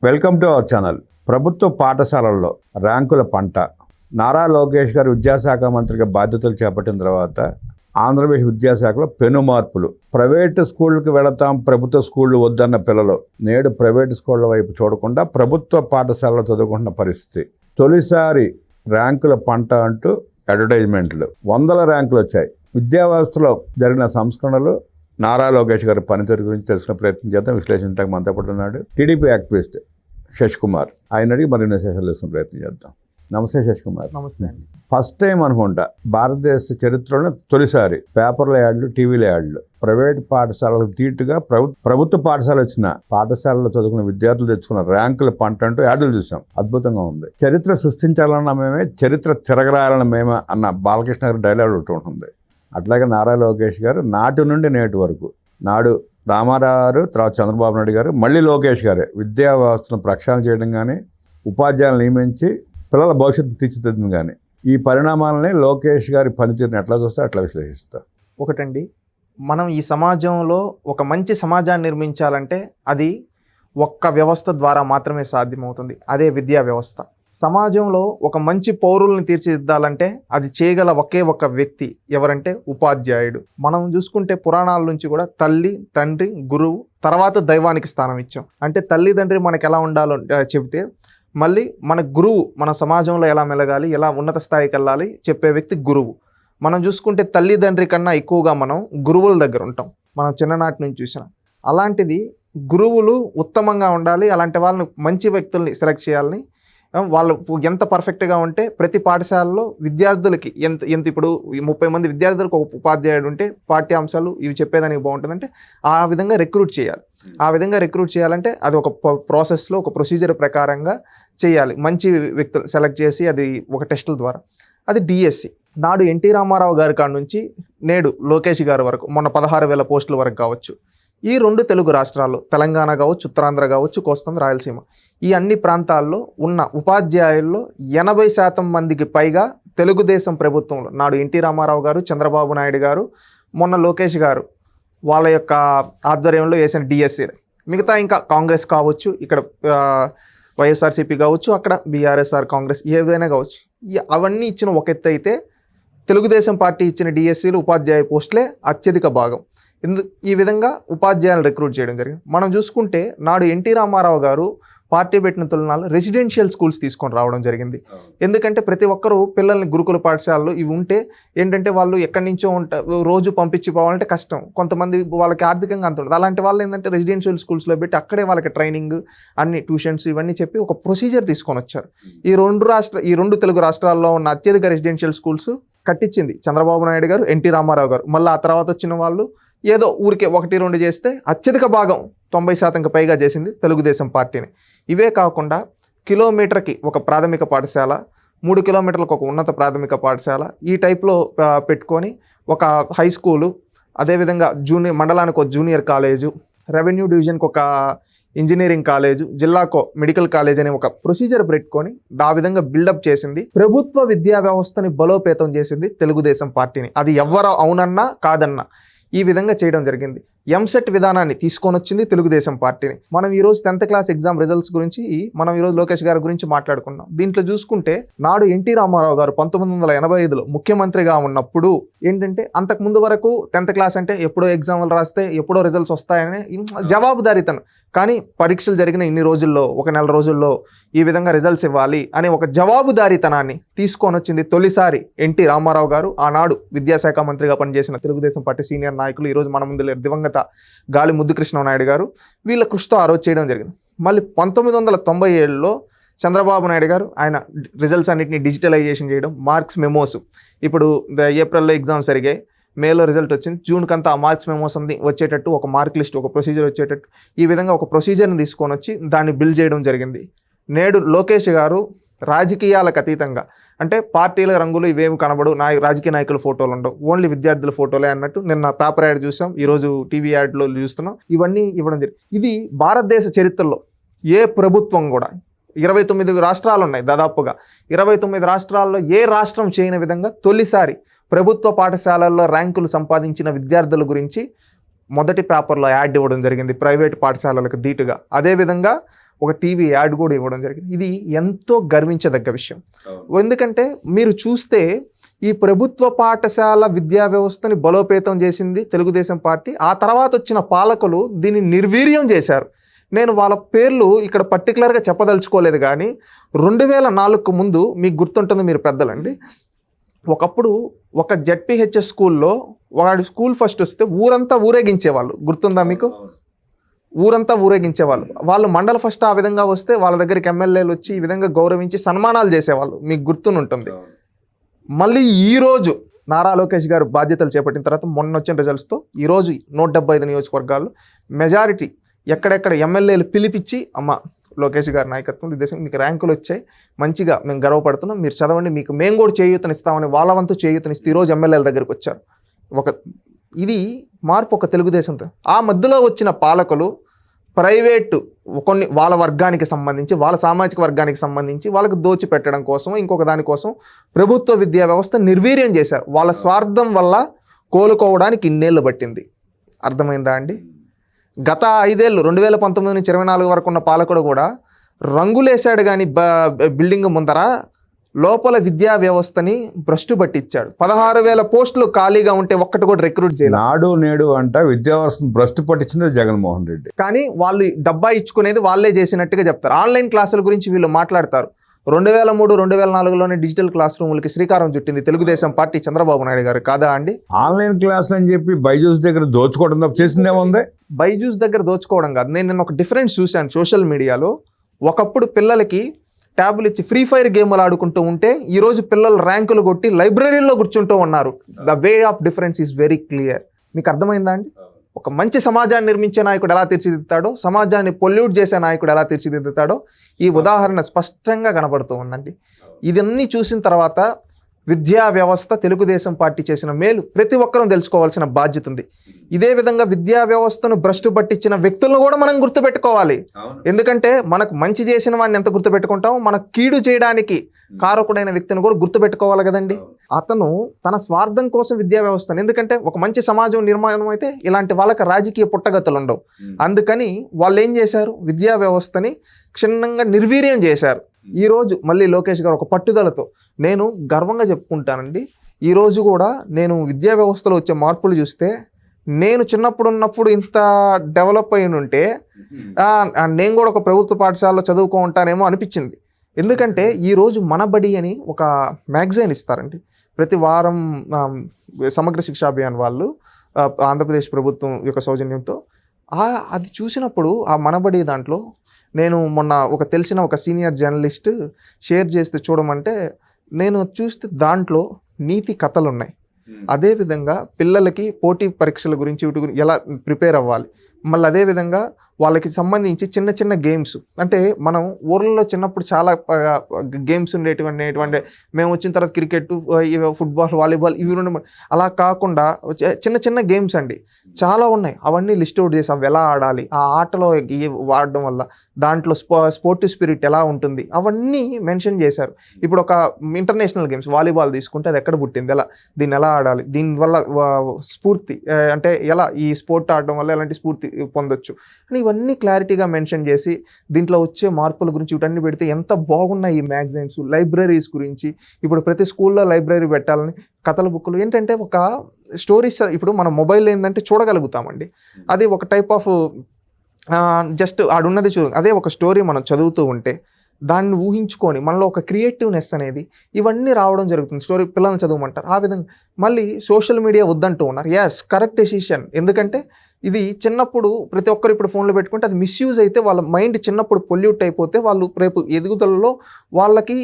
Welcome to our channel. ప్రభుత్వ పాఠశాలల్లో ర్యాంకుల పంట. నారా లోకేష్ గారు విద్యాశాఖ మంత్రిగా బాధ్యతలు చేపట్టిన తర్వాత ఆంధ్రప్రదేశ్ విద్యాశాఖలో పెను మార్పులు. ప్రైవేటు స్కూళ్ళకి వెళతాం, ప్రభుత్వ స్కూళ్ళు వద్దన్న పిల్లలు నేడు ప్రైవేటు స్కూళ్ళ వైపు చూడకుండా ప్రభుత్వ పాఠశాలలో చదువుకుంటున్న పరిస్థితి. తొలిసారి ర్యాంకుల పంట అంటూ అడ్వర్టైజ్మెంట్లు, 100 ర్యాంకులు వచ్చాయి. విద్యా వ్యవస్థలో జరిగిన సంస్కరణలు, నారా లోకేష్ గారి పనితీరు గురించి తెలుసుకునే ప్రయత్నం చేద్దాం. విశ్లేషించడానికి మనతో పాటు ఉన్నాడు టీడీపీ యాక్టివిస్ట్ శశికుమార్. ఆయన అడిగి మరిన్ని విశేషాలు తెలుసుకునే ప్రయత్నం చేద్దాం. నమస్తే శశికుమార్. నమస్తే అండి. ఫస్ట్ టైం అనుకుంటా భారతదేశ చరిత్రలో తొలిసారి పేపర్ల యాడ్లు, టీవీల యాడ్లు, ప్రైవేట్ పాఠశాలకు తీటుగా ప్రభుత్వ పాఠశాల వచ్చిన పాఠశాలలో చదువుకున్న విద్యార్థులు తెచ్చుకున్న ర్యాంకుల పంట అంటూ యాడ్లు చూసాం. అద్భుతంగా ఉంది. చరిత్ర సృష్టించాలన్న మేమే, చరిత్ర తిరగరాయాలన్న మేమే అన్న బాలకృష్ణ గారి డైలాగ్ ఒకటి ఉంటుంది. అట్లాగే నారా లోకేష్ గారు నాటి నుండి నేటి వరకు, నాడు రామారావు గారు, తర్వాత చంద్రబాబు నాయుడు గారు, మళ్ళీ లోకేష్ గారే విద్యా వ్యవస్థను ప్రక్షాళన చేయడం కానీ, ఉపాధ్యాయులను నియమించి పిల్లల భవిష్యత్తు తీర్చిదిద్దడం కానీ, ఈ పరిణామాలని లోకేష్ గారి పనితీరుని ఎట్లా చూస్తే అట్లా విశ్లేషిస్తారు. ఒకటండి, మనం ఈ సమాజంలో ఒక మంచి సమాజాన్ని నిర్మించాలంటే అది ఒక్క వ్యవస్థ ద్వారా మాత్రమే సాధ్యమవుతుంది. అదే విద్యా వ్యవస్థ. సమాజంలో ఒక మంచి పౌరుల్ని తీర్చిదిద్దాలంటే అది చేయగల ఒకే ఒక వ్యక్తి ఎవరంటే ఉపాధ్యాయుడు. మనం చూసుకుంటే పురాణాల నుంచి కూడా తల్లి, తండ్రి, గురువు, తర్వాత దైవానికి స్థానం ఇచ్చాం. అంటే తల్లి, తండ్రి మనకు ఎలా ఉండాలో చెబితే, మళ్ళీ మన గురువు మన సమాజంలో ఎలా మెలగాలి, ఎలా ఉన్నత స్థాయికి వెళ్ళాలి చెప్పే వ్యక్తి గురువు. మనం చూసుకుంటే తల్లిదండ్రి కన్నా ఎక్కువగా మనం గురువుల దగ్గర ఉంటాం. మనం చిన్ననాటి నుంచి చూసినాం. అలాంటిది గురువులు ఉత్తమంగా ఉండాలి. అలాంటి వాళ్ళని, మంచి వ్యక్తుల్ని సెలెక్ట్ చేయాలని, వాళ్ళు ఎంత పర్ఫెక్ట్గా ఉంటే ప్రతి పాఠశాలలో విద్యార్థులకి ఎంత ఇప్పుడు 30 మంది విద్యార్థులకు ఒక ఉపాధ్యాయుడు ఉంటే పాఠ్యాంశాలు ఇవి చెప్పేదానికి బాగుంటుందంటే ఆ విధంగా రిక్రూట్ చేయాలి. ఆ విధంగా రిక్రూట్ చేయాలంటే అది ఒక ప్రాసెస్లో, ఒక ప్రొసీజర్ ప్రకారంగా చేయాలి. మంచి వ్యక్తులు సెలెక్ట్ చేసి అది ఒక టెస్టుల ద్వారా. అది డిఎస్సి. నాడు ఎన్టీ రామారావు గారి కాడ నుంచి నేడు లోకేష్ గారి వరకు, మొన్న 16,000 పోస్టుల వరకు కావచ్చు, ఈ 2 తెలుగు రాష్ట్రాల్లో, తెలంగాణ కావచ్చు, ఉత్తరాంధ్ర కావచ్చు, కోస్తాంధ్ర, రాయలసీమ, ఈ అన్ని ప్రాంతాల్లో ఉన్న ఉపాధ్యాయుల్లో 80% మందికి పైగా తెలుగుదేశం ప్రభుత్వంలో, నాడు ఎన్టీ రామారావు గారు, చంద్రబాబు నాయుడు గారు, మొన్న లోకేష్ గారు వాళ్ళ యొక్క ఆధ్వర్యంలో వేసిన డిఎస్సీ. మిగతా ఇంకా కాంగ్రెస్ కావచ్చు, ఇక్కడ వైఎస్ఆర్సీపీ కావచ్చు, అక్కడ బీఆర్ఎస్ఆర్ కాంగ్రెస్ ఏదైనా కావచ్చు, అవన్నీ ఇచ్చిన ఒక ఎత్తు అయితే తెలుగుదేశం పార్టీ ఇచ్చిన డిఎస్సీలు ఉపాధ్యాయ పోస్టులే అత్యధిక భాగం. ఈ విధంగా ఉపాధ్యాయులను రిక్రూట్ చేయడం జరిగింది. మనం చూసుకుంటే నాడు ఎన్టీ రామారావు గారు పార్టీ పెట్టిన తొలినాళ్ళు రెసిడెన్షియల్ స్కూల్స్ తీసుకొని రావడం జరిగింది. ఎందుకంటే ప్రతి ఒక్కరూ పిల్లల్ని గురుకుల పాఠశాలలు ఇవి ఉంటే ఏంటంటే వాళ్ళు ఎక్కడి నుంచో రోజు పంపించి పోవాలంటే కష్టం. కొంతమంది వాళ్ళకి ఆర్థికంగా అంత ఉంటుంది. అలాంటి వాళ్ళు ఏంటంటే రెసిడెన్షియల్ స్కూల్స్లో పెట్టి అక్కడే వాళ్ళకి ట్రైనింగ్, అన్ని ట్యూషన్స్ ఇవన్నీ చెప్పి ఒక ప్రొసీజర్ తీసుకొని వచ్చారు. ఈ 2 తెలుగు రాష్ట్రాల్లో ఉన్న అత్యధిక రెసిడెన్షియల్ స్కూల్స్ కట్టించింది చంద్రబాబు నాయుడు గారు, ఎన్టీ రామారావు గారు. మళ్ళీ ఆ తర్వాత వచ్చిన వాళ్ళు ఏదో ఊరికే 1-2 చేస్తే అత్యధిక భాగం 90%కి పైగా చేసింది తెలుగుదేశం పార్టీని. ఇవే కాకుండా కిలోమీటర్కి ఒక ప్రాథమిక పాఠశాల, 3 కిలోమీటర్లకు ఒక ఉన్నత ప్రాథమిక పాఠశాల, ఈ టైప్లో పెట్టుకొని ఒక హై స్కూలు, అదేవిధంగా మండలానికి ఒక జూనియర్ కాలేజు, రెవెన్యూ డివిజన్కి ఒక ఇంజనీరింగ్ కాలేజు, జిల్లాకో మెడికల్ కాలేజ్ అనే ఒక ప్రొసీజర్ పెట్టుకొని ఆ విధంగా బిల్డప్ చేసింది. ప్రభుత్వ విద్యా వ్యవస్థని బలోపేతం చేసింది తెలుగుదేశం పార్టీని. అది ఎవరు అవునన్నా కాదన్నా ఈ విధంగా చేయడం జరిగింది. ఎంసెట్ విధానాన్ని తీసుకొని వచ్చింది తెలుగుదేశం పార్టీని. మనం ఈరోజు 10th క్లాస్ ఎగ్జామ్ రిజల్ట్స్ గురించి మనం ఈరోజు లోకేష్ గారి గురించి మాట్లాడుకున్నాం. దీంట్లో చూసుకుంటే నాడు ఎన్టీ రామారావు గారు 1985లో ముఖ్యమంత్రిగా ఉన్నప్పుడు ఏంటంటే, అంతకుముందు వరకు 10th క్లాస్ అంటే ఎప్పుడో ఎగ్జామ్లు రాస్తే ఎప్పుడో రిజల్ట్స్ వస్తాయని జవాబుదారీతనం. కానీ పరీక్షలు జరిగిన ఇన్ని రోజుల్లో, ఒక నెల రోజుల్లో ఈ విధంగా రిజల్ట్స్ ఇవ్వాలి అనే ఒక జవాబుదారీతనాన్ని తీసుకొని వచ్చింది తొలిసారి ఎన్టీ రామారావు గారు. ఆనాడు విద్యాశాఖ మంత్రిగా పనిచేసిన తెలుగుదేశం పార్టీ సీనియర్ నాయకులు, ఈరోజు మన ముందు దివంగత గాలి ముద్దుకృష్ణ నాయుడు గారు, వీళ్ళ కృషితో ఆ రోజు చేయడం జరిగింది. మళ్ళీ 1997లో చంద్రబాబు నాయుడు గారు ఆయన రిజల్ట్స్ అన్నింటినీ డిజిటలైజేషన్ చేయడం, మార్క్స్ మెమోస్, ఇప్పుడు ఏప్రిల్లో ఎగ్జామ్స్ జరిగాయి, మేలో రిజల్ట్ వచ్చింది, జూన్కంతా ఆ మార్క్స్ మెమోస్ అన్ని వచ్చేటట్టు ఒక మార్క్ లిస్ట్, ఒక ప్రొసీజర్ వచ్చేటట్టు ఈ విధంగా ఒక ప్రొసీజర్ని తీసుకొని వచ్చి దాన్ని బిల్డ్ చేయడం జరిగింది. నేడు లోకేష్ గారు రాజకీయాలకు అతీతంగా, అంటే పార్టీల రంగులు ఇవేమి కనబడు, రాజకీయ నాయకుల ఫోటోలు ఉండవు, ఓన్లీ విద్యార్థుల ఫోటోలే అన్నట్టు నిన్న పేపర్ యాడ్ చూసాం, ఈరోజు టీవీ యాడ్లో చూస్తున్నాం. ఇవన్నీ ఇవ్వడం జరిగింది. ఇది భారతదేశ చరిత్రలో ఏ ప్రభుత్వం కూడా, 29 రాష్ట్రాలు ఉన్నాయి దాదాపుగా, 29 రాష్ట్రాల్లో ఏ రాష్ట్రం చేయని విధంగా తొలిసారి ప్రభుత్వ పాఠశాలల్లో ర్యాంకులు సంపాదించిన విద్యార్థుల గురించి మొదటి పేపర్లో యాడ్ ఇవ్వడం జరిగింది, ప్రైవేట్ పాఠశాలలకు ధీటుగా. అదేవిధంగా ఒక టీవీ యాడ్ కూడా ఇవ్వడం జరిగింది. ఇది ఎంతో గర్వించదగ్గ విషయం. ఎందుకంటే మీరు చూస్తే ఈ ప్రభుత్వ పాఠశాల విద్యా వ్యవస్థని బలోపేతం చేసింది తెలుగుదేశం పార్టీ. ఆ తర్వాత వచ్చిన పాలకులు దీన్ని నిర్వీర్యం చేశారు. నేను వాళ్ళ పేర్లు ఇక్కడ పర్టికులర్గా చెప్పదలుచుకోలేదు, కానీ 2004 ముందు మీకు గుర్తుంటుంది, మీరు పెద్దలండి, ఒకప్పుడు ఒక జెడ్పీహెచ్ఎస్ స్కూల్లో వాడి స్కూల్ ఫస్ట్ వస్తే ఊరంతా ఊరేగించేవాళ్ళు. గుర్తుందా మీకు? ఊరంతా ఊరేగించేవాళ్ళు. వాళ్ళు మండల ఫస్ట్ ఆ విధంగా వస్తే వాళ్ళ దగ్గరికి ఎమ్మెల్యేలు వచ్చి ఈ విధంగా గౌరవించి సన్మానాలు చేసేవాళ్ళు. మీకు గుర్తునుంటుంది. మళ్ళీ ఈరోజు నారా లోకేష్ గారు బాధ్యతలు చేపట్టిన తర్వాత మొన్న వచ్చిన రిజల్ట్స్తో ఈరోజు 175 నియోజకవర్గాల్లో మెజారిటీ ఎక్కడెక్కడ ఎమ్మెల్యేలు పిలిపించి, అమ్మ లోకేష్ గారి నాయకత్వం దేశం మీకు ర్యాంకులు వచ్చాయి, మంచిగా మేము గర్వపడుతున్నాం, మీరు చదవండి, మీకు మేము కూడా చేయూతనిస్తామని వాళ్ళ వంతు చేయూతనిస్తే ఈరోజు ఎమ్మెల్యేల దగ్గరికి వచ్చారు. ఇది మార్పు ఒక తెలుగుదేశంతో. ఆ మధ్యలో వచ్చిన పాలకులు ప్రైవేటు కొన్ని వాళ్ళ వర్గానికి సంబంధించి, వాళ్ళ సామాజిక వర్గానికి సంబంధించి వాళ్ళకు దోచిపెట్టడం కోసం, ఇంకొక దానికోసం ప్రభుత్వ విద్యా వ్యవస్థ నిర్వీర్యం చేశారు. వాళ్ళ స్వార్థం వల్ల కోలుకోవడానికి ఇన్నేళ్ళు పట్టింది. అర్థమైందా అండి? గత 5 ఏళ్ళు 2019 నుంచి 24 వరకు ఉన్న పాలకుడు కూడా రంగులేశాడు, కానీ బిల్డింగ్ ముందర లోపల విద్యా వ్యవస్థని భ్రష్టు పట్టించాడు. 16,000 పోస్టులు ఖాళీగా ఉంటే ఒక్కటి కూడా రిక్రూట్ చేయాలి. నాడు నేడు అంట విద్యా వ్యవస్థను భ్రష్టు పట్టించింది జగన్మోహన్ రెడ్డి. కానీ వాళ్ళు డబ్బా ఇచ్చుకునేది వాళ్ళే చేసినట్టుగా చెప్తారు. ఆన్లైన్ క్లాసుల గురించి వీళ్ళు మాట్లాడతారు. 2003, 2004లోనే డిజిటల్ క్లాస్ రూములకి శ్రీకారం చుట్టింది తెలుగుదేశం పార్టీ, చంద్రబాబు నాయుడు గారు, కాదా అండి? ఆన్లైన్ క్లాసులు అని చెప్పి బైజూస్ దగ్గర దోచుకోవడం తప్ప చేసిందేముంది? బైజూస్ దగ్గర దోచుకోవడం కాదు. నేను ఒక డిఫరెన్స్ చూశాను సోషల్ మీడియాలో. ఒకప్పుడు పిల్లలకి ట్యాబులు ఇచ్చి ఫ్రీ ఫైర్ గేమ్లు ఆడుకుంటూ ఉంటే ఈరోజు పిల్లలు ర్యాంకులు కొట్టి లైబ్రరీలో కూర్చుంటూ ఉన్నారు. The way of difference is very clear. మీకు అర్థమైందా అండి? ఒక మంచి సమాజాన్ని నిర్మించే నాయకుడు ఎలా తీర్చిదిద్దుతాడో, సమాజాన్ని పొల్యూట్ చేసే నాయకుడు ఎలా తీర్చిదిద్దుతాడో ఈ ఉదాహరణ స్పష్టంగా కనబడుతూ ఉందండి. ఇదన్నీ చూసిన తర్వాత విద్యా వ్యవస్థ, తెలుగుదేశం పార్టీ చేసిన మేలు ప్రతి ఒక్కరూ తెలుసుకోవాల్సిన బాధ్యత ఉంది. ఇదే విధంగా విద్యా వ్యవస్థను భ్రష్టు పట్టించిన వ్యక్తులను కూడా మనం గుర్తుపెట్టుకోవాలి. ఎందుకంటే మనకు మంచి చేసిన వాడిని ఎంత గుర్తుపెట్టుకుంటామో, మనకు కీడు చేయడానికి కారకుడైన వ్యక్తిని కూడా గుర్తుపెట్టుకోవాలి కదండి. అతను తన స్వార్థం కోసం విద్యా వ్యవస్థను, ఎందుకంటే ఒక మంచి సమాజం నిర్మాణం అయితే ఇలాంటి వాళ్ళకి రాజకీయ పుట్టగతులు ఉండవు. అందుకని వాళ్ళు ఏం చేశారు? విద్యా వ్యవస్థని క్షుణ్ణంగా నిర్వీర్యం చేశారు. ఈరోజు మళ్ళీ లోకేష్ గారు ఒక పట్టుదలతో, నేను గర్వంగా చెప్పుకుంటానండి, ఈరోజు కూడా నేను విద్యా వ్యవస్థలో వచ్చే మార్పులు చూస్తే, నేను చిన్నప్పుడు ఉన్నప్పుడు ఇంత డెవలప్ అయిన ఉంటే నేను కూడా ఒక ప్రభుత్వ పాఠశాలలో చదువుకుంటానేమో అనిపించింది. ఎందుకంటే ఈరోజు మనబడి అని ఒక మ్యాగజైన్ ఇస్తారండి ప్రతి వారం, సమగ్ర శిక్షా అభియాన్ వాళ్ళు, ఆంధ్రప్రదేశ్ ప్రభుత్వం యొక్క సౌజన్యంతో. అది చూసినప్పుడు ఆ మనబడి దాంట్లో నేను మొన్న తెలిసిన ఒక సీనియర్ జర్నలిస్ట్ షేర్ చేస్తే చూడమంటే నేను చూస్తే దాంట్లో నీతి కథలు ఉన్నాయి. అదేవిధంగా పిల్లలకి పోటీ పరీక్షల గురించి వీటి గురించి ఎలా ప్రిపేర్ అవ్వాలి, మళ్ళీ అదేవిధంగా వాళ్ళకి సంబంధించి చిన్న చిన్న గేమ్స్, అంటే మనం ఊర్లలో చిన్నప్పుడు చాలా గేమ్స్ ఉండేటువంటి మేము వచ్చిన తర్వాత క్రికెట్, ఫుట్బాల్, వాలీబాల్ ఇవి రెండు, అలా కాకుండా చిన్న చిన్న గేమ్స్ అండి చాలా ఉన్నాయి. అవన్నీ లిస్ట్ అవుట్ చేసి అవి ఎలా ఆడాలి, ఆ ఆటలో వాడడం వల్ల దాంట్లో స్పోర్టివ్ స్పిరిట్ ఎలా ఉంటుంది, అవన్నీ మెన్షన్ చేశారు. ఇప్పుడు ఒక ఇంటర్నేషనల్ గేమ్స్ వాలీబాల్ తీసుకుంటే అది ఎక్కడ పుట్టింది, దీన్ని ఎలా ఆడాలి, దీనివల్ల స్ఫూర్తి అంటే ఎలా ఈ స్పోర్ట్ ఆడడం వల్ల ఎలాంటి స్ఫూర్తి పొందొచ్చు అని ఇవన్నీ క్లారిటీగా మెన్షన్ చేసి దీంట్లో వచ్చే మార్పుల గురించి వీటన్ని పెడితే ఎంత బాగున్నాయి ఈ మ్యాగజైన్స్. లైబ్రరీస్ గురించి ఇప్పుడు ప్రతి స్కూల్లో లైబ్రరీ పెట్టాలని, కథల బుక్లు ఏంటంటే ఒక స్టోరీస్ ఇప్పుడు మన మొబైల్ ఏంటంటే చూడగలుగుతామండి, అది ఒక టైప్ ఆఫ్ జస్ట్ ఆడున్నది అదే ఒక స్టోరీ మనం చదువుతూ ఉంటే దాన్ని ఊహించుకొని మనలో ఒక క్రియేటివ్నెస్ అనేది ఇవన్నీ రావడం జరుగుతుంది. స్టోరీ పిల్లల్ని చదవమంటారు. ఆ విధంగా మళ్ళీ సోషల్ మీడియా వద్దంటూ ఉన్నారు. Yes, correct decision. ఎందుకంటే ఇది చిన్నప్పుడు ప్రతి ఒక్కరు ఇప్పుడు ఫోన్లో పెట్టుకుంటే అది మిస్యూజ్ అయితే వాళ్ళ మైండ్ చిన్నప్పుడు పొల్యూట్ అయిపోతే వాళ్ళు రేపు ఎదుగుదలలో వాళ్ళకి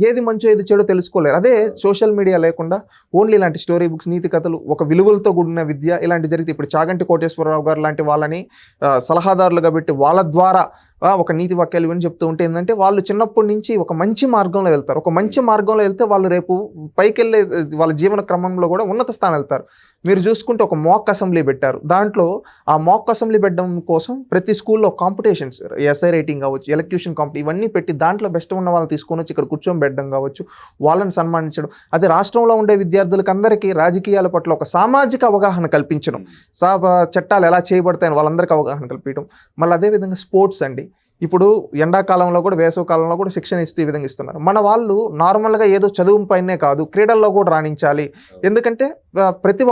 ఏది మంచో ఏది చెడో తెలుసుకోలేరు. అదే సోషల్ మీడియా లేకుండా ఓన్లీ ఇలాంటి స్టోరీ బుక్స్, నీతి కథలు, ఒక విలువలతో కూడిన విద్య ఇలాంటి జరిగితే ఇప్పుడు చాగంటి కోటేశ్వరరావు గారు లాంటి వాళ్ళని సలహాదారులుగా పెట్టి వాళ్ళ ద్వారా ఒక నీతి వాక్యాలు ఇవన్నీ చెప్తూ ఉంటే ఏంటంటే వాళ్ళు చిన్నప్పటి నుంచి ఒక మంచి మార్గంలో వెళ్తారు. ఒక మంచి మార్గంలో వెళ్తే వాళ్ళు రేపు పైకి వెళ్ళే వాళ్ళ జీవన క్రమంలో కూడా ఉన్నత స్థానం వెళ్తారు. మీరు చూసుకుంటే ఒక మాక్ అసెంబ్లీ పెట్టారు. దాంట్లో ఆ మాక్ అసెంబ్లీ పెట్టడం కోసం ప్రతి స్కూల్లో కాంపిటీషన్స్, ఎస్ఐ రైటింగ్ కావచ్చు, ఎలక్యూషన్ కాంపిటీ ఇవన్నీ పెట్టి దాంట్లో బెస్ట్ ఉన్న వాళ్ళని తీసుకొని వచ్చి ఇక్కడ కూర్చోబెట్టడం కావచ్చు, వాళ్ళని సన్మానించడం. అదే రాష్ట్రంలో ఉండే విద్యార్థులకు అందరికీ రాజకీయాల పట్ల ఒక సామాజిక అవగాహన కల్పించడం, చట్టాలు ఎలా చేయబడతాయని వాళ్ళందరికీ అవగాహన కల్పించడం. మళ్ళీ అదేవిధంగా స్పోర్ట్స్ అండి, ఇప్పుడు ఎండాకాలంలో కూడా వేసవి కాలంలో కూడా శిక్షణ ఇస్తూ ఈ విధంగా ఇస్తున్నారు. మన వాళ్ళు నార్మల్గా ఏదో చదువు పైనే కాదు, క్రీడల్లో కూడా రాణించాలి. ఎందుకంటే ప్రతి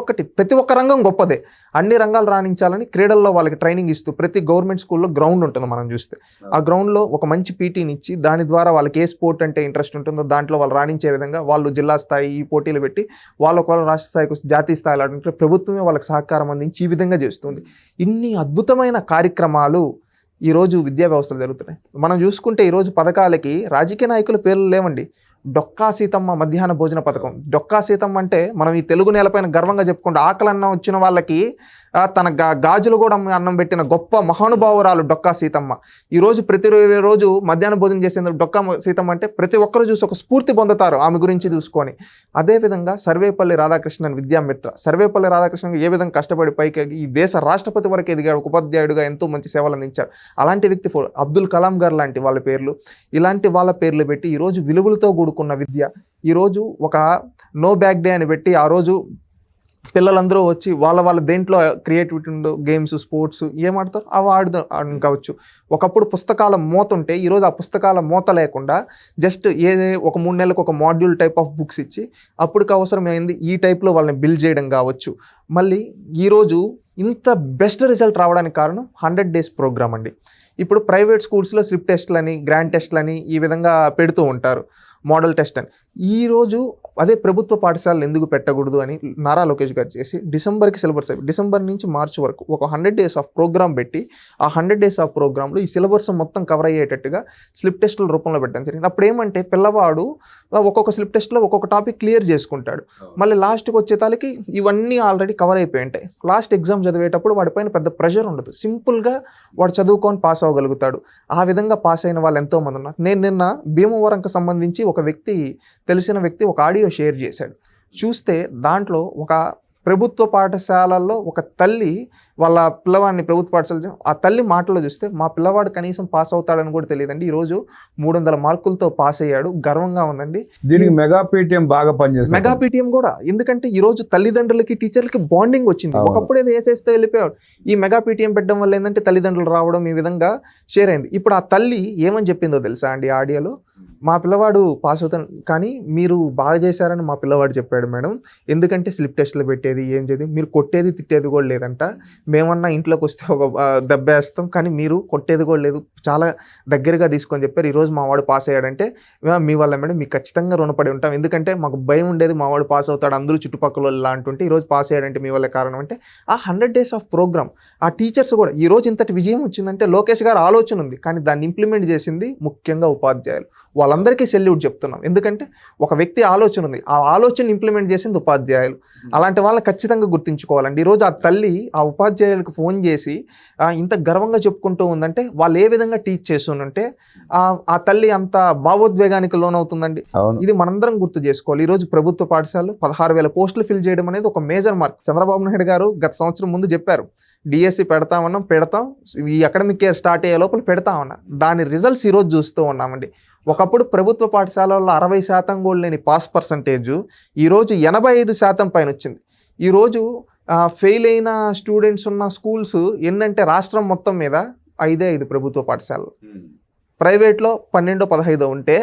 ఒక్క రంగం గొప్పదే, అన్ని రంగాలు రాణించాలని క్రీడల్లో వాళ్ళకి ట్రైనింగ్ ఇస్తూ ప్రతి గవర్నమెంట్ స్కూల్లో గ్రౌండ్ ఉంటుంది. మనం చూస్తే ఆ గ్రౌండ్లో ఒక మంచి పీటీని ఇచ్చి దాని ద్వారా వాళ్ళకి ఏ స్పోర్ట్ అంటే ఇంట్రెస్ట్ ఉంటుందో దాంట్లో వాళ్ళు రాణించే విధంగా వాళ్ళు జిల్లా స్థాయి ఈ పోటీలు పెట్టి వాళ్ళ రాష్ట్ర స్థాయికి జాతీయ స్థాయిలో ఆడుతుంటే ప్రభుత్వమే వాళ్ళకి సహకారం అందించి ఈ విధంగా చేస్తుంది. ఇన్ని అద్భుతమైన కార్యక్రమాలు ఈరోజు విద్యా వ్యవస్థలు జరుగుతున్నాయి. మనం చూసుకుంటే ఈరోజు పథకాలకి రాజకీయ నాయకుల పేర్లు లేవండి. డొక్కా సీతమ్మ మధ్యాహ్న భోజన పథకం. డొక్కా సీతమ్మ అంటే మనం ఈ తెలుగు నేలపైన గర్వంగా చెప్పుకుంటే ఆకలి అన్నం వచ్చిన వాళ్ళకి తన గాజులు కూడా అన్నం పెట్టిన గొప్ప మహానుభావురాలు డొక్కా సీతమ్మ. ఈరోజు ప్రతిరోజు మధ్యాహ్న భోజనం చేసేందుకు డొక్కా సీతమ్మ అంటే ప్రతి ఒక్కరు చూసి ఒక స్ఫూర్తి పొందుతారు ఆమె గురించి చూసుకొని. అదేవిధంగా సర్వేపల్లి రాధాకృష్ణన్ విద్యామిత్ర. సర్వేపల్లి రాధాకృష్ణన్ ఏ విధంగా కష్టపడి పైకి ఈ దేశ రాష్ట్రపతి వరకు ఎదిగాడు, ఉపాధ్యాయుడిగా ఎంతో మంచి సేవలు అందించారు. అలాంటి వ్యక్తి అబ్దుల్ కలాం గారు లాంటి వాళ్ళ పేర్లు, ఇలాంటి వాళ్ళ పేర్లు పెట్టి ఈరోజు విలువలతో కూడుకున్న విద్య. ఈరోజు ఒక నో బ్యాగ్ డే అని పెట్టి ఆ రోజు పిల్లలందరూ వచ్చి వాళ్ళ దేంట్లో క్రియేటివిటీ ఉందో గేమ్స్ స్పోర్ట్స్ ఏమాడతారు అవి కావచ్చు. ఒకప్పుడు పుస్తకాల మూత ఉంటే ఈరోజు ఆ పుస్తకాల మూత లేకుండా జస్ట్ ఒక 3 నెలలకు ఒక మాడ్యూల్ టైప్ ఆఫ్ బుక్స్ ఇచ్చి అప్పటికి అవసరమైంది ఈ టైప్లో వాళ్ళని బిల్డ్ చేయడం కావచ్చు. మళ్ళీ ఈరోజు ఇంత బెస్ట్ రిజల్ట్ రావడానికి కారణం 100 days ప్రోగ్రామ్ అండి. ఇప్పుడు ప్రైవేట్ స్కూల్స్లో స్లిప్ టెస్ట్లని గ్రాండ్ టెస్ట్లని ఈ విధంగా పెడుతూ ఉంటారు, మోడల్ టెస్ట్ అని. ఈరోజు అదే ప్రభుత్వ పాఠశాలలు ఎందుకు పెట్టకూడదు అని నారా లోకేష్ గారు చేసి డిసెంబర్కి సిలబస్ అయిపోయి డిసెంబర్ నుంచి మార్చి వరకు ఒక 100 days ఆఫ్ ప్రోగ్రామ్ పెట్టి ఆ 100 days ఆఫ్ ప్రోగ్రాంలో ఈ సిలబస్ మొత్తం కవర్ అయ్యేటట్టుగా స్లిప్ టెస్టుల రూపంలో పెట్టడం జరిగింది. అప్పుడు ఏమంటే పిల్లవాడు ఒక్కొక్క స్లిప్ టెస్ట్లో ఒక్కొక్క టాపిక్ క్లియర్ చేసుకుంటాడు. మళ్ళీ లాస్ట్కి వచ్చేతాలకి ఇవన్నీ ఆల్రెడీ కవర్ అయిపోయి ఉంటాయి. లాస్ట్ ఎగ్జామ్ చదివేటప్పుడు వాడిపైన పెద్ద ప్రెషర్ ఉండదు, సింపుల్గా వాడు చదువుకొని పాస్ అవ్వగలుగుతాడు. ఆ విధంగా పాస్ అయిన వాళ్ళు ఎంతోమంది ఉన్నారు. నేను నిన్న భీమవరంకి సంబంధించి ఒక తెలిసిన వ్యక్తి ఒక ఆడియో షేర్ చేశాడు. చూస్తే దాంట్లో ఒక ప్రభుత్వ పాఠశాలల్లో ఒక తల్లి వాళ్ళ పిల్లవాడిని ప్రభుత్వ పాఠశాల ఆ తల్లి మాటలో చూస్తే మా పిల్లవాడు కనీసం పాస్ అవుతాడని కూడా తెలియదండి, ఈరోజు 300 మార్కులతో పాస్ అయ్యాడు, గర్వంగా ఉందండి. దీనికి మెగా పీటీఎం బాగా పనిచేస్తుంది. మెగా పీటీఎం కూడా ఎందుకంటే ఈరోజు తల్లిదండ్రులకి టీచర్లకి బాండింగ్ వచ్చింది. ఒకప్పుడు ఏదో వేసేస్తే వెళ్ళిపోయాడు. ఈ మెగా పీటీఎం పెట్టడం వల్ల ఏంటంటే తల్లిదండ్రులు రావడం ఈ విధంగా షేర్ అయింది. ఇప్పుడు ఆ తల్లి ఏమని చెప్పిందో తెలుసా అండి ఆడియోలో? మా పిల్లవాడు పాస్ అవుతాను కానీ మీరు బాగా చేశారని మా పిల్లవాడు చెప్పాడు మేడం. ఎందుకంటే స్లిప్ టెస్ట్లు పెట్టేది ఏం చేయదు, మీరు కొట్టేది తిట్టేది కూడా లేదంట. మేమన్నా ఇంట్లోకి వస్తే ఒక దెబ్బేస్తాం కానీ మీరు కొట్టేది కూడా లేదు, చాలా దగ్గరగా తీసుకొని చెప్పారు. ఈరోజు మా వాడు పాస్ అయ్యాడంటే మీ వల్ల మేడం మీకు ఖచ్చితంగా రుణపడి ఉంటాం. ఎందుకంటే మాకు భయం ఉండేది మా వాడు పాస్ అవుతాడు అందరూ చుట్టుపక్కల ఇలా అంటుంటే ఈరోజు పాస్ అయ్యాడంటే మీ వల్ల కారణం అంటే ఆ 100 days ఆఫ్ ప్రోగ్రామ్. ఆ టీచర్స్ కూడా ఈరోజు ఇంతటి విజయం వచ్చిందంటే లోకేష్ గారు ఆలోచన ఉంది కానీ దాన్ని ఇంప్లిమెంట్ చేసింది ముఖ్యంగా ఉపాధ్యాయులు. వాళ్ళందరికీ సెల్యూట్ చెప్తున్నాం. ఎందుకంటే ఒక వ్యక్తి ఆలోచన ఉంది, ఆ ఆలోచన ఇంప్లిమెంట్ చేసింది ఉపాధ్యాయులు. అలాంటి వాళ్ళని ఖచ్చితంగా గుర్తుంచుకోవాలండి. ఈరోజు ఆ తల్లి ఆ ఉపాధ్యాయులకు ఫోన్ చేసి ఇంత గర్వంగా చెప్పుకుంటూ ఉందంటే వాళ్ళు ఏ విధంగా టీచ్ చేస్తుంటే ఆ తల్లి అంత భావోద్వేగానికి లోనవుతుందండి. ఇది మనందరం గుర్తు చేసుకోవాలి. ఈరోజు ప్రభుత్వ పాఠశాలలో 16,000 పోస్టులు ఫిల్ చేయడం అనేది ఒక మేజర్ మార్క్. చంద్రబాబు నాయుడు గారు గత సంవత్సరం ముందు చెప్పారు డిఎస్సి పెడతాం, ఈ అకాడమిక్ ఇయర్ స్టార్ట్ అయ్యే లోపల పెడతామన్నా. దాని రిజల్ట్స్ ఈరోజు చూస్తూ ఉన్నామండి. ఒకప్పుడు ప్రభుత్వ పాఠశాలల్లో 60% కూడా లేని పాస్ పర్సంటేజ్ ఈరోజు 85% పైన వచ్చింది. ఈరోజు ఫెయిల్ అయిన స్టూడెంట్స్ ఉన్న స్కూల్స్ ఎన్నంటే రాష్ట్రం మొత్తం మీద 5 ప్రభుత్వ పాఠశాలలు. ప్రైవేట్లో 12-15 ఉంటే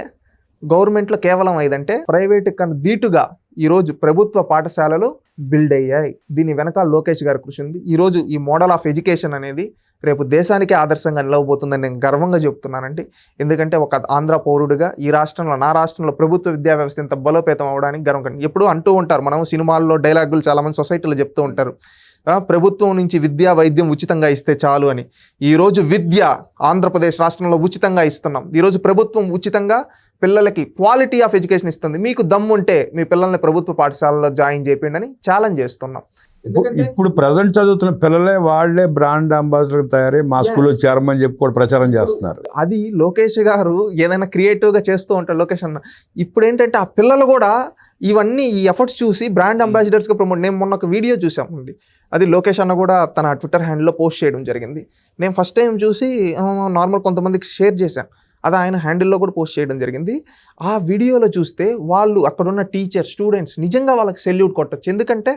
గవర్నమెంట్లో కేవలం 5 అంటే ప్రైవేట్ కన్నా ధీటుగా ఈరోజు ప్రభుత్వ పాఠశాలలు బిల్డ్ అయ్యాయి. దీని వెనకాల లోకేష్ గారి కృషి ఉంది. ఈరోజు ఈ మోడల్ ఆఫ్ ఎడ్యుకేషన్ అనేది రేపు దేశానికి ఆదర్శంగా నిలవబోతుందని నేను గర్వంగా చెప్తున్నానండి. ఎందుకంటే ఒక ఆంధ్ర పౌరుడిగా ఈ రాష్ట్రంలో నా రాష్ట్రంలో ప్రభుత్వ విద్యా వ్యవస్థ ఇంత బలోపేతం అవ్వడానికి గర్వం. ఎప్పుడు అంటూ ఉంటారు మనం సినిమాల్లో డైలాగులు చాలామంది సొసైటీలో చెప్తూ ఉంటారు, ప్రభుత్వం నుంచి విద్యా వైద్యం ఉచితంగా ఇస్తే చాలు అని. ఈరోజు విద్య ఆంధ్రప్రదేశ్ రాష్ట్రంలో ఉచితంగా ఇస్తున్నాం. ఈరోజు ప్రభుత్వం ఉచితంగా పిల్లలకి క్వాలిటీ ఆఫ్ ఎడ్యుకేషన్ ఇస్తుంది. మీకు దమ్ముంటే మీ పిల్లల్ని ప్రభుత్వ పాఠశాలలో జాయిన్ చేయండి అని ఛాలెంజ్ చేస్తున్నాం. ఇప్పుడు ప్రజెంట్ చదువుతున్న పిల్లలే వాళ్ళే బ్రాండ్ అంబాసిడర్ తయారై మా స్కూల్లో చేరమని చెప్పి కూడా ప్రచారం చేస్తున్నారు. అది లోకేష్ గారు ఏదైనా క్రియేటివ్గా చేస్తూ ఉంటారు లోకేష్ అన్న. ఇప్పుడు ఏంటంటే ఆ పిల్లలు కూడా ఇవన్నీ ఈ ఎఫర్ట్స్ చూసి బ్రాండ్ అంబాసిడర్స్గా ప్రమోట్. నేను మొన్న ఒక వీడియో చూసామండి, అది లోకేష్ అన్న కూడా తన ట్విట్టర్ హ్యాండిల్లో పోస్ట్ చేయడం జరిగింది. నేను ఫస్ట్ టైం చూసి నార్మల్ కొంతమందికి షేర్ చేశాను, అది ఆయన హ్యాండిల్లో కూడా పోస్ట్ చేయడం జరిగింది. ఆ వీడియోలో చూస్తే వాళ్ళు అక్కడున్న టీచర్ స్టూడెంట్స్ నిజంగా వాళ్ళకి సెల్యూట్ కొట్టచ్చు. ఎందుకంటే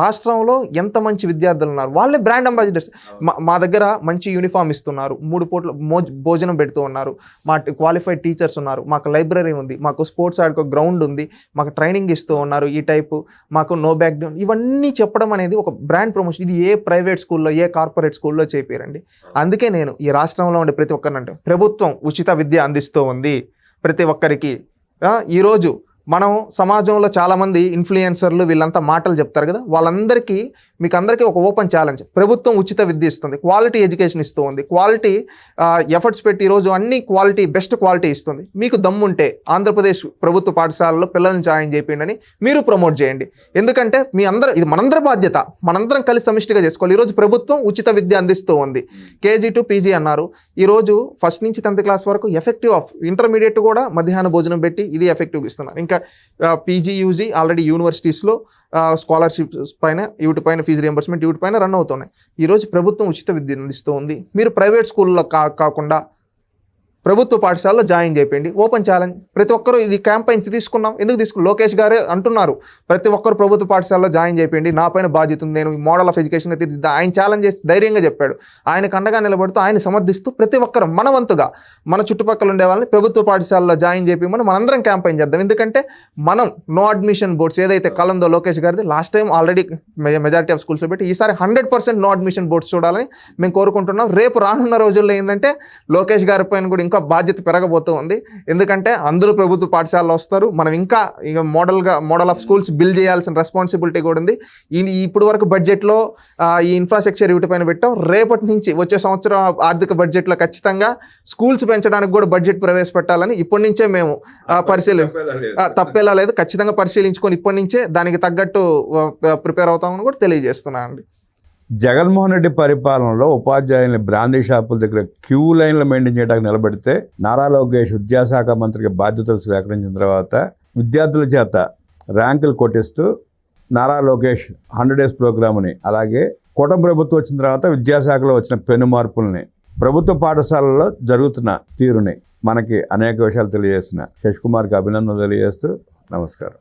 రాష్ట్రంలో ఎంత మంచి విద్యార్థులు ఉన్నారు, వాళ్ళే బ్రాండ్ అంబాసిడర్స్. మా దగ్గర మంచి యూనిఫామ్ ఇస్తున్నారు, 3 పూట్ల భోజనం పెడుతూ ఉన్నారు, మా క్వాలిఫైడ్ టీచర్స్ ఉన్నారు, మాకు లైబ్రరీ ఉంది, మాకు స్పోర్ట్స్ ఆడుకో గ్రౌండ్ ఉంది, మాకు ట్రైనింగ్ ఇస్తూ ఉన్నారు, ఈ టైపు మాకు నో బ్యాక్ డౌన్, ఇవన్నీ చెప్పడం అనేది ఒక బ్రాండ్ ప్రమోషన్. ఇది ఏ ప్రైవేట్ స్కూల్లో ఏ కార్పొరేట్ స్కూల్లో చేపిరండి. అందుకే నేను ఈ రాష్ట్రంలో ఉండే ప్రతి ఒక్కరినంటే ప్రభుత్వం ఉచిత విద్య అందిస్తూ ఉంది ప్రతి ఒక్కరికి. ఈరోజు మనం సమాజంలో చాలామంది ఇన్ఫ్లుయెన్సర్లు వీళ్ళంతా మాటలు చెప్తారు కదా, వాళ్ళందరికీ మీకు అందరికీ ఒక ఓపెన్ ఛాలెంజ్. ప్రభుత్వం ఉచిత విద్య ఇస్తుంది, క్వాలిటీ ఎడ్యుకేషన్ ఇస్తూ ఉంది, క్వాలిటీ ఎఫర్ట్స్ పెట్టి ఈరోజు అన్ని క్వాలిటీ బెస్ట్ క్వాలిటీ ఇస్తుంది. మీకు దమ్ముంటే ఆంధ్రప్రదేశ్ ప్రభుత్వ పాఠశాలలో పిల్లల్ని జాయిన్ చేయండి, మీరు ప్రమోట్ చేయండి. ఎందుకంటే ఇది మనందరి బాధ్యత, మనందరం కలిసి సమిష్టిగా చేసుకోవాలి. ఈరోజు ప్రభుత్వం ఉచిత విద్య అందిస్తూ ఉంది. కేజీ టు పీజీ అన్నారు, ఈరోజు ఫస్ట్ నుంచి 10th క్లాస్ వరకు ఎఫెక్టివ్ ఆఫ్ ఇంటర్మీడియట్ కూడా మధ్యాహ్న భోజనం పెట్టి ఇది ఎఫెక్టివ్గా ఇస్తున్నారు. ఇంకా పీజీ యూజీ ఆల్రెడీ యూనివర్సిటీస్లో స్కాలర్షిప్స్ పైన వీటిపైన ఫీజు రియంబర్స్మెంట్ వీటిపైన రన్ అవుతున్నాయి. ఈరోజు ప్రభుత్వం ఉచిత విద్య అందిస్తూ ఉంది. మీరు ప్రైవేట్ స్కూల్లో కాకుండా ప్రభుత్వ పాఠశాలలో జాయిన్ చేయండి. Open challenge. ప్రతి ఒక్కరూ ఇది క్యాంపెయిన్స్ తీసుకున్నాం. ఎందుకు తీసుకున్నాం? లోకేష్ గారే అంటున్నారు ప్రతి ఒక్కరు ప్రభుత్వ పాఠశాలలో జాయిన్ చేయండి, నా పైన బాధ్యత ఉంది, నేను మోడల్ ఆఫ్ ఎడ్యుకేషన్గా తీర్చిద్దా. ఆయన ఛాలెంజ్ చేసి ధైర్యంగా చెప్పాడు. ఆయనకు అండగా నిలబడుతూ ఆయన సమర్థిస్తూ ప్రతి ఒక్కరు మన వంతుగా మన చుట్టుపక్కల ఉండే వాళ్ళని ప్రభుత్వ పాఠశాలలో జాయిన్ చేయమని మనందరం క్యాంపెయిన్ చేద్దాం. ఎందుకంటే మనం నో అడ్మిషన్ బోర్డ్స్ ఏదైతే కలందో లోకేష్ గారిది last time already majority of స్కూల్స్లో పెట్టి ఈసారి 100% నో అడ్మిషన్ బోర్డ్స్ చూడాలని మేము కోరుకుంటున్నాం. రేపు రానున్న రోజుల్లో ఏంటంటే లోకేష్ గారి పైన కూడా ఇంకా బాధ్యత పెరగబోతూ ఉంది. ఎందుకంటే అందరూ ప్రభుత్వ పాఠశాలలో వస్తారు. మనం ఇంకా మోడల్ ఆఫ్ స్కూల్స్ బిల్డ్ చేయాల్సిన రెస్పాన్సిబిలిటీ కూడా ఉంది. ఇప్పుడు వరకు బడ్జెట్లో ఈ ఇన్ఫ్రాస్ట్రక్చర్ వీటిపైన పెట్టాం. రేపటి నుంచి వచ్చే సంవత్సరం ఆర్థిక బడ్జెట్లో ఖచ్చితంగా స్కూల్స్ పెంచడానికి కూడా బడ్జెట్ ప్రవేశపెట్టాలని ఇప్పటి నుంచే మేము తప్పేలా లేదు, ఖచ్చితంగా పరిశీలించుకొని ఇప్పటి నుంచే దానికి తగ్గట్టు ప్రిపేర్ అవుతామని కూడా తెలియజేస్తున్నాను అండి. జగన్మోహన్ రెడ్డి పరిపాలనలో ఉపాధ్యాయుల్ని బ్రాందీ షాపుల దగ్గర క్యూ లైన్లు మెయింటైన్ చేయడానికి నిలబెడితే నారా లోకేష్ విద్యాశాఖ మంత్రిగా బాధ్యతలు స్వీకరించిన తర్వాత విద్యార్థుల చేత ర్యాంకులు కొట్టిస్తూ నారా లోకేష్ 100 days ప్రోగ్రామ్ని, అలాగే కూటమి ప్రభుత్వం వచ్చిన తర్వాత విద్యాశాఖలో వచ్చిన పెను మార్పుల్ని, ప్రభుత్వ పాఠశాలల్లో జరుగుతున్న తీరుని మనకి అనేక విషయాలు తెలియజేసిన శశికుమార్కి అభినందనలు తెలియజేస్తూ నమస్కారం.